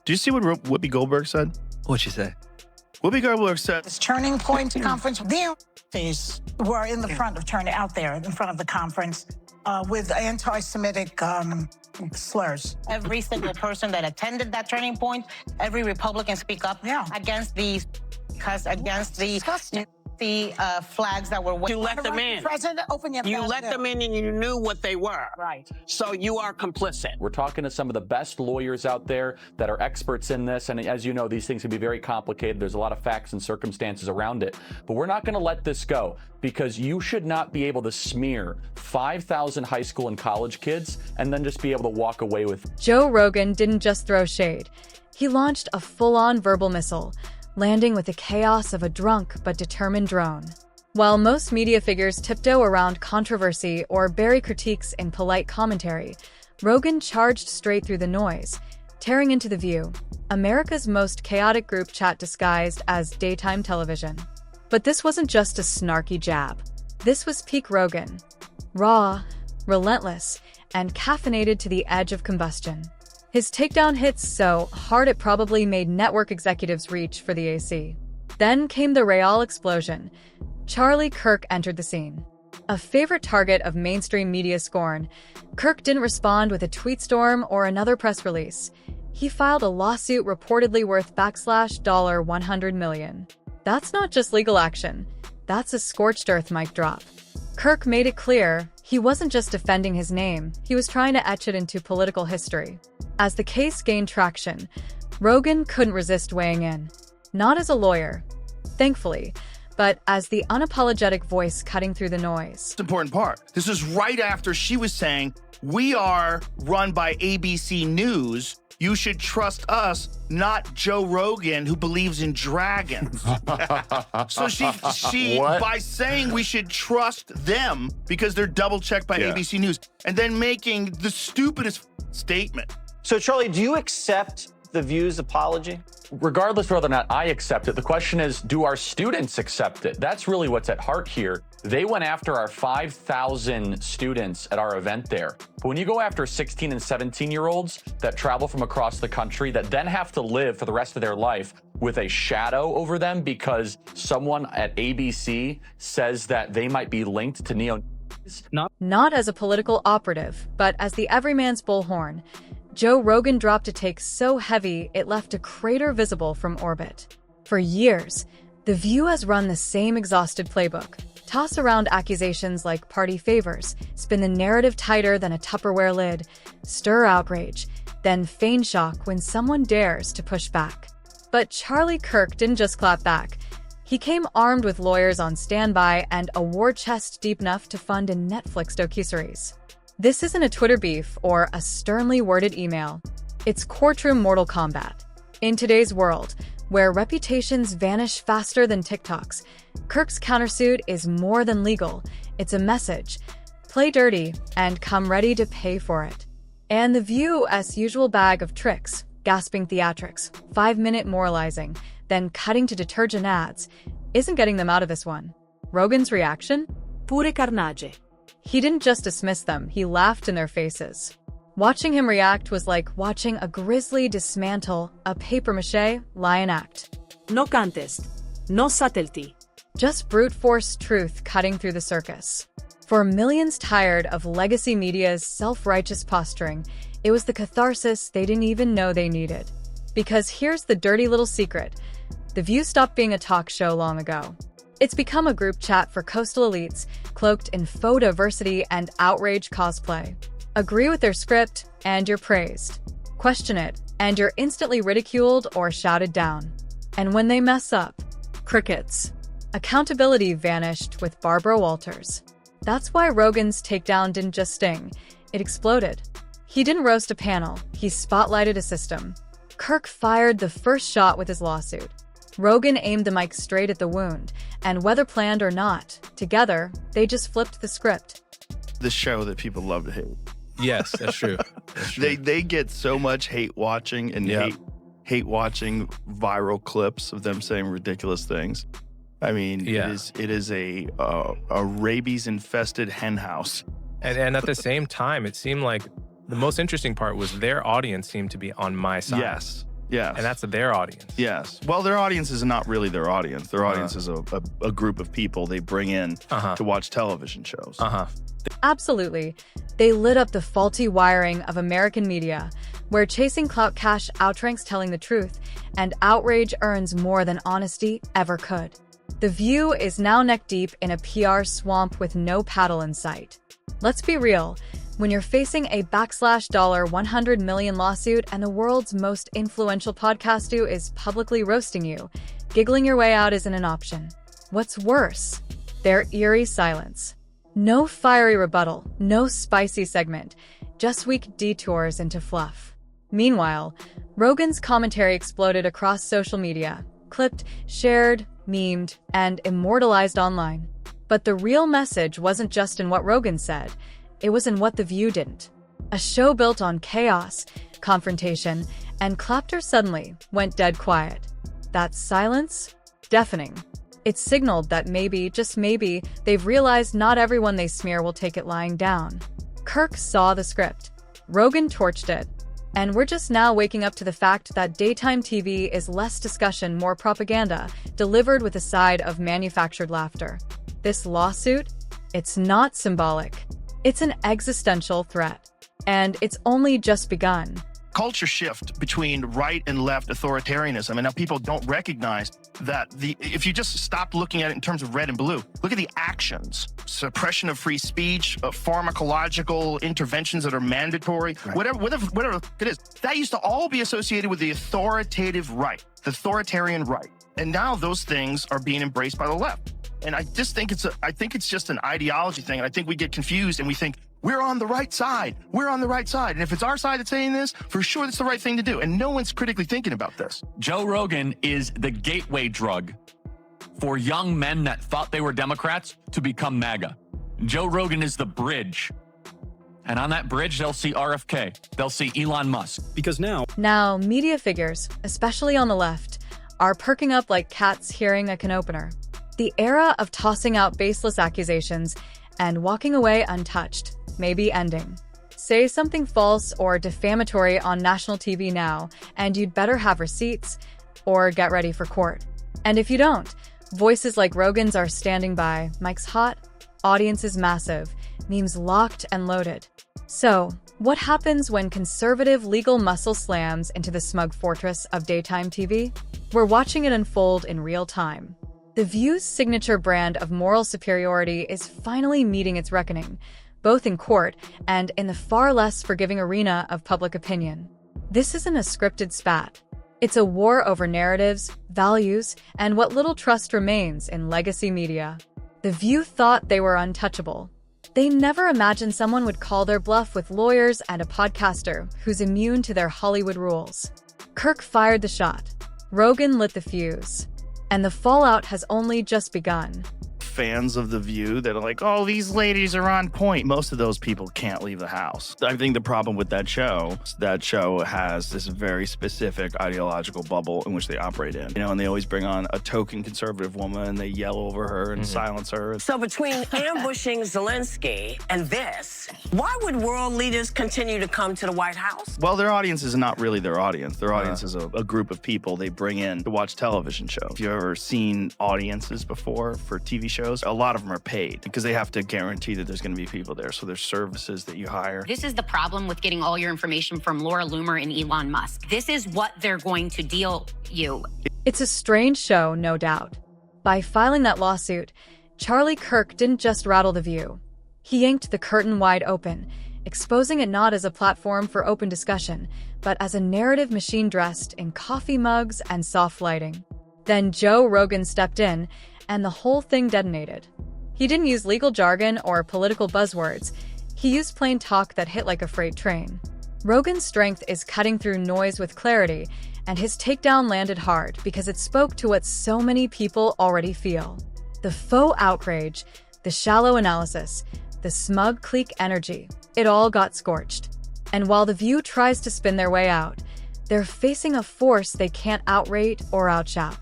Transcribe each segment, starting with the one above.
Do you see what Whoopi Goldberg said? What'd she say? Whoopi Goldberg said, This Turning Point conference, the were in the front of out there in front of the conference with anti-Semitic slurs. Every single person that attended that Turning Point, every Republican speak up against these, against the flags that were. You let them in. President, open your You mouth. let them in and you knew what they were. Right. So you are complicit. We're talking to some of the best lawyers out there that are experts in this. And as you know, these things can be very complicated. There's a lot of facts and circumstances around it. But we're not going to let this go, because you should not be able to smear 5,000 high school and college kids and then just be able to walk away with it. Joe Rogan didn't just throw shade. He launched a full-on verbal missile, landing with the chaos of a drunk but determined drone. While most media figures tiptoe around controversy or bury critiques in polite commentary, Rogan charged straight through the noise, tearing into The View, America's most chaotic group chat disguised as daytime television. But this wasn't just a snarky jab. This was peak Rogan. Raw, relentless, and caffeinated to the edge of combustion. His takedown hits so hard it probably made network executives reach for the AC. Then came the real explosion. Charlie Kirk entered the scene. A favorite target of mainstream media scorn, Kirk didn't respond with a tweet storm or another press release. He filed a lawsuit reportedly worth $100 million. That's not just legal action. That's a scorched earth mic drop. Kirk made it clear he wasn't just defending his name, he was trying to etch it into political history. As the case gained traction, Rogan couldn't resist weighing in. Not as a lawyer, thankfully, but as the unapologetic voice cutting through the noise. the important part. This is right after she was saying, we are run by ABC News. You should trust us, not Joe Rogan, who believes in dragons. So she by saying we should trust them because they're double checked by ABC News, and then making the stupidest statement. So, Charlie, do you accept The View's apology? Regardless of whether or not I accept it, the question is, do our students accept it? That's really what's at heart here. They went after our 5,000 students at our event there. But when you go after 16 and 17-year-olds that travel from across the country that then have to live for the rest of their life with a shadow over them because someone at ABC says that they might be linked to neo-Nazis? Not as a political operative, but as the everyman's bullhorn, Joe Rogan dropped a take so heavy it left a crater visible from orbit. For years, The View has run the same exhausted playbook. Toss around accusations like party favors, spin the narrative tighter than a Tupperware lid, stir outrage, then feign shock when someone dares to push back. But Charlie Kirk didn't just clap back. He came armed with lawyers on standby and a war chest deep enough to fund a Netflix docuseries. This isn't a Twitter beef or a sternly worded email. It's courtroom Mortal Kombat. In today's world, where reputations vanish faster than TikToks, Kirk's countersuit is more than legal. It's a message. Play dirty and come ready to pay for it. And The View's usual bag of tricks, gasping theatrics, 5-minute moralizing, then cutting to detergent ads, isn't getting them out of this one. Rogan's reaction? Pure carnage. He didn't just dismiss them, he laughed in their faces. Watching him react was like watching a grizzly dismantle a papier-mâché lion act. No contest. No subtlety. Just brute force truth cutting through the circus. For millions tired of legacy media's self-righteous posturing, it was the catharsis they didn't even know they needed. Because here's the dirty little secret. The View stopped being a talk show long ago. It's become a group chat for coastal elites, cloaked in faux diversity and outrage cosplay. Agree with their script, and you're praised. Question it, and you're instantly ridiculed or shouted down. And when they mess up, crickets. Accountability vanished with Barbara Walters. That's why Rogan's takedown didn't just sting, it exploded. He didn't roast a panel, he spotlighted a system. Kirk fired the first shot with his lawsuit. Rogan aimed the mic straight at the wound, and whether planned or not, together, they just flipped the script. The show that people love to hate. Yes, that's true. That's true. They get so much hate watching and hate watching viral clips of them saying ridiculous things. I mean, it is a rabies-infested hen house. And at the same time, it seemed like the most interesting part was their audience seemed to be on my side. Yes. Yes. And that's their audience. Yes. Well, their audience is not really their audience. Their audience is a group of people they bring in to watch television shows. Absolutely. They lit up the faulty wiring of American media, where chasing clout cash outranks telling the truth, and outrage earns more than honesty ever could. The View is now neck-deep in a PR swamp with no paddle in sight. Let's be real. When you're facing a $100 million lawsuit and the world's most influential podcaster is publicly roasting you, giggling your way out isn't an option. What's worse? Their eerie silence. No fiery rebuttal, no spicy segment, just weak detours into fluff. Meanwhile, Rogan's commentary exploded across social media, clipped, shared, memed, and immortalized online. But the real message wasn't just in what Rogan said, it was in what The View didn't. A show built on chaos, confrontation, and Clapter suddenly went dead quiet. That silence? Deafening. It signaled that maybe, just maybe, they've realized not everyone they smear will take it lying down. Kirk saw the script. Rogan torched it. And we're just now waking up to the fact that daytime TV is less discussion, more propaganda, delivered with a side of manufactured laughter. This lawsuit? It's not symbolic. It's an existential threat. And it's only just begun. Culture shift between right and left authoritarianism. And now people don't recognize that if you just stop looking at it in terms of red and blue, look at the actions. Suppression of free speech, pharmacological interventions that are mandatory, whatever it is. That used to all be associated with the authoritative right, the authoritarian right. And now those things are being embraced by the left. And I just think it's just an ideology thing. And I think we get confused and we think, we're on the right side. We're on the right side. And if it's our side that's saying this, for sure that's the right thing to do. And no one's critically thinking about this. Joe Rogan is the gateway drug for young men that thought they were Democrats to become MAGA. Joe Rogan is the bridge. And on that bridge, they'll see RFK. They'll see Elon Musk. Because now, media figures, especially on the left, are perking up like cats hearing a can opener. The era of tossing out baseless accusations and walking away untouched may be ending. Say something false or defamatory on national TV now, and you'd better have receipts or get ready for court. And if you don't, voices like Rogan's are standing by, mics hot, audiences massive, memes locked and loaded. So, what happens when conservative legal muscle slams into the smug fortress of daytime TV? We're watching it unfold in real time. The View's signature brand of moral superiority is finally meeting its reckoning, both in court and in the far less forgiving arena of public opinion. This isn't a scripted spat. It's a war over narratives, values, and what little trust remains in legacy media. The View thought they were untouchable. They never imagined someone would call their bluff with lawyers and a podcaster who's immune to their Hollywood rules. Kirk fired the shot. Rogan lit the fuse. And the fallout has only just begun. Fans of The View that are like, oh, these ladies are on point. Most of those people can't leave the house. I think the problem with that show has this very specific ideological bubble in which they operate in. And they always bring on a token conservative woman and they yell over her and silence her. So between ambushing Zelensky and this, why would world leaders continue to come to the White House? Well, their audience is not really their audience. Their audience is a group of people they bring in to watch television shows. If you've ever seen audiences before for TV shows, a lot of them are paid because they have to guarantee that there's going to be people there. So there's services that you hire. This is the problem with getting all your information from Laura Loomer and Elon Musk. This is what they're going to deal you. It's a strange show, no doubt. By filing that lawsuit, Charlie Kirk didn't just rattle The View. He yanked the curtain wide open, exposing it not as a platform for open discussion, but as a narrative machine dressed in coffee mugs and soft lighting. Then Joe Rogan stepped in, and the whole thing detonated. He didn't use legal jargon or political buzzwords. He used plain talk that hit like a freight train. Rogan's strength is cutting through noise with clarity, and his takedown landed hard because it spoke to what so many people already feel. The faux outrage, the shallow analysis, the smug clique energy, it all got scorched. And while The View tries to spin their way out, they're facing a force they can't outrate or outshout.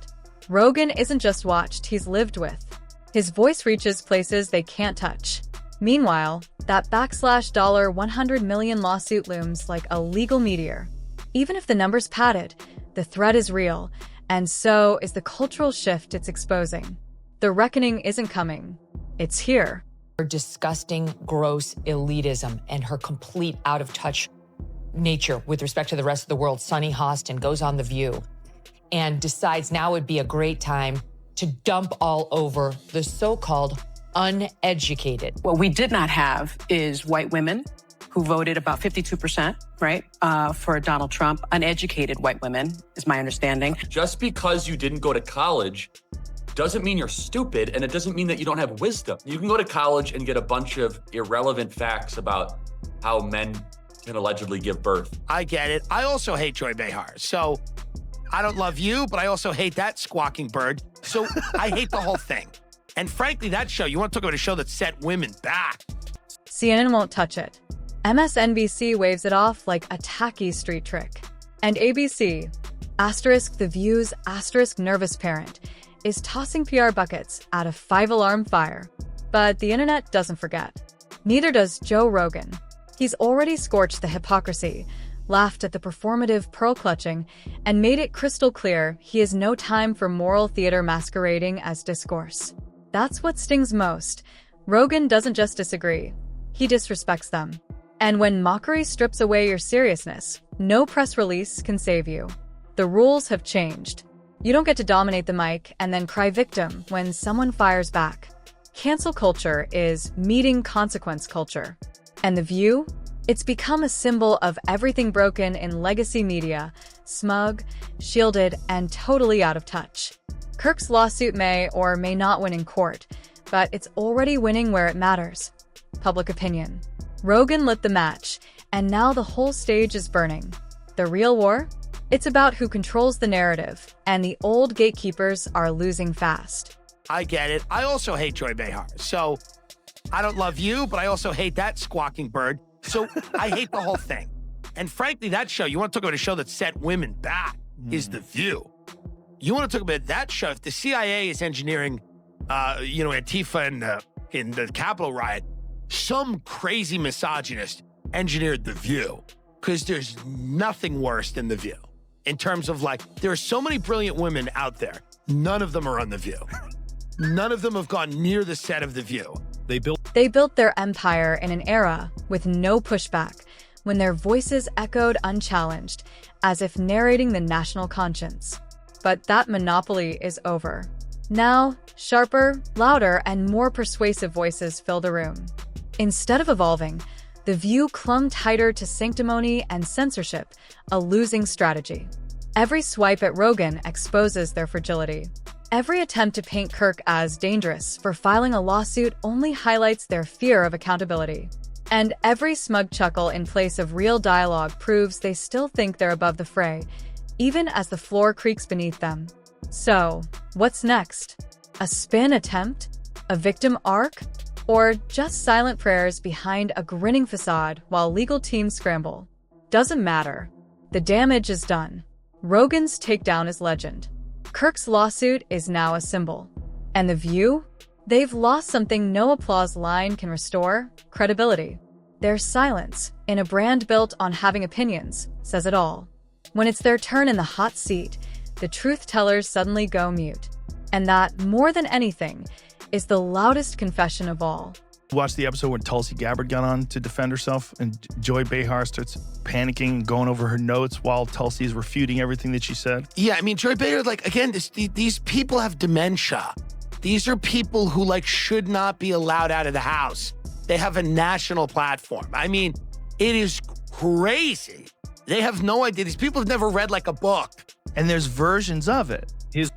Rogan isn't just watched, he's lived with. His voice reaches places they can't touch. Meanwhile, that $100 million lawsuit looms like a legal meteor. Even if the number's padded, The threat is real, and so is the cultural shift it's exposing. The reckoning isn't coming. It's here. Her disgusting, gross elitism and her complete out-of-touch nature with respect to the rest of the world. Sunny Hostin goes on The View and decides now would be a great time to dump all over the so-called uneducated. What we did not have is white women who voted about 52%, right, for Donald Trump. Uneducated white women, is my understanding. Just because you didn't go to college doesn't mean you're stupid, and it doesn't mean that you don't have wisdom. You can go to college and get a bunch of irrelevant facts about how men can allegedly give birth. I get it. I also hate Joy Behar. So I don't love you, but I also hate that squawking bird. So I hate the whole thing. And frankly, that show, you want to talk about a show that set women back. CNN won't touch it. MSNBC waves it off like a tacky street trick. And ABC, asterisk The View's asterisk nervous parent, is tossing PR buckets at a 5-alarm fire. But the internet doesn't forget. Neither does Joe Rogan. He's already scorched the hypocrisy, laughed at the performative pearl-clutching, and made it crystal clear he has no time for moral theater masquerading as discourse. That's what stings most. Rogan doesn't just disagree. He disrespects them. And when mockery strips away your seriousness, no press release can save you. The rules have changed. You don't get to dominate the mic and then cry victim when someone fires back. Cancel culture is meeting consequence culture. And The View? It's become a symbol of everything broken in legacy media, smug, shielded, and totally out of touch. Kirk's lawsuit may or may not win in court, but it's already winning where it matters. Public opinion. Rogan lit the match, and now the whole stage is burning. The real war? It's about who controls the narrative, and the old gatekeepers are losing fast. I get it. I also hate Joy Behar. So I don't love you, but I also hate that squawking bird. So I hate the whole thing. And frankly, that show, you want to talk about a show that set women back, is The View. You want to talk about that show. If the CIA is engineering, Antifa in the Capitol riot, some crazy misogynist engineered The View, because there's nothing worse than The View. In terms of there are so many brilliant women out there. None of them are on The View. None of them have gone near the set of The View. They built their empire in an era with no pushback, when their voices echoed unchallenged, as if narrating the national conscience. But that monopoly is over. Now, sharper, louder, and more persuasive voices fill the room. Instead of evolving, The View clung tighter to sanctimony and censorship, a losing strategy. Every swipe at Rogan exposes their fragility. Every attempt to paint Kirk as dangerous for filing a lawsuit only highlights their fear of accountability. And every smug chuckle in place of real dialogue proves they still think they're above the fray, even as the floor creaks beneath them. So, what's next? A spin attempt? A victim arc? Or just silent prayers behind a grinning facade while legal teams scramble? Doesn't matter. The damage is done. Rogan's takedown is legend. Kirk's lawsuit is now a symbol. And The View? They've lost something no applause line can restore: credibility. Their silence, in a brand built on having opinions, says it all. When it's their turn in the hot seat, the truth-tellers suddenly go mute. And that, more than anything, is the loudest confession of all. Watch the episode when Tulsi Gabbard got on to defend herself, and Joy Behar starts panicking and going over her notes while Tulsi is refuting everything that she said. Yeah, I mean, Joy Behar, again, these people have dementia. These are people who, should not be allowed out of the house. They have a national platform. I mean, it is crazy. They have no idea. These people have never read, a book. And there's versions of it.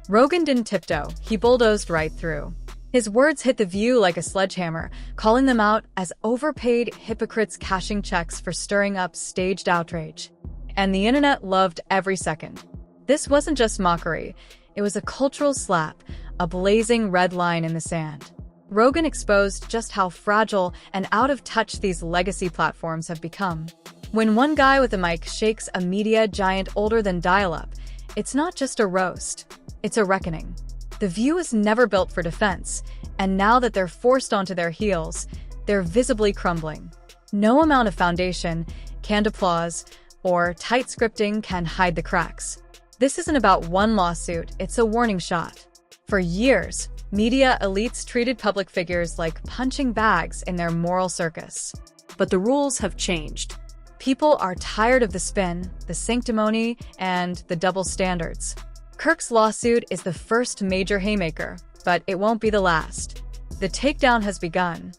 Rogan didn't tiptoe. He bulldozed right through. His words hit The View like a sledgehammer, calling them out as overpaid hypocrites cashing checks for stirring up staged outrage. And the internet loved every second. This wasn't just mockery. It was a cultural slap, a blazing red line in the sand. Rogan exposed just how fragile and out of touch these legacy platforms have become. When one guy with a mic shakes a media giant older than dial-up, it's not just a roast, it's a reckoning. The View is never built for defense, and now that they're forced onto their heels, they're visibly crumbling. No amount of foundation, canned applause, or tight scripting can hide the cracks. This isn't about one lawsuit, it's a warning shot. For years, media elites treated public figures like punching bags in their moral circus. But the rules have changed. People are tired of the spin, the sanctimony, and the double standards. Kirk's lawsuit is the first major haymaker, but it won't be the last. The takedown has begun,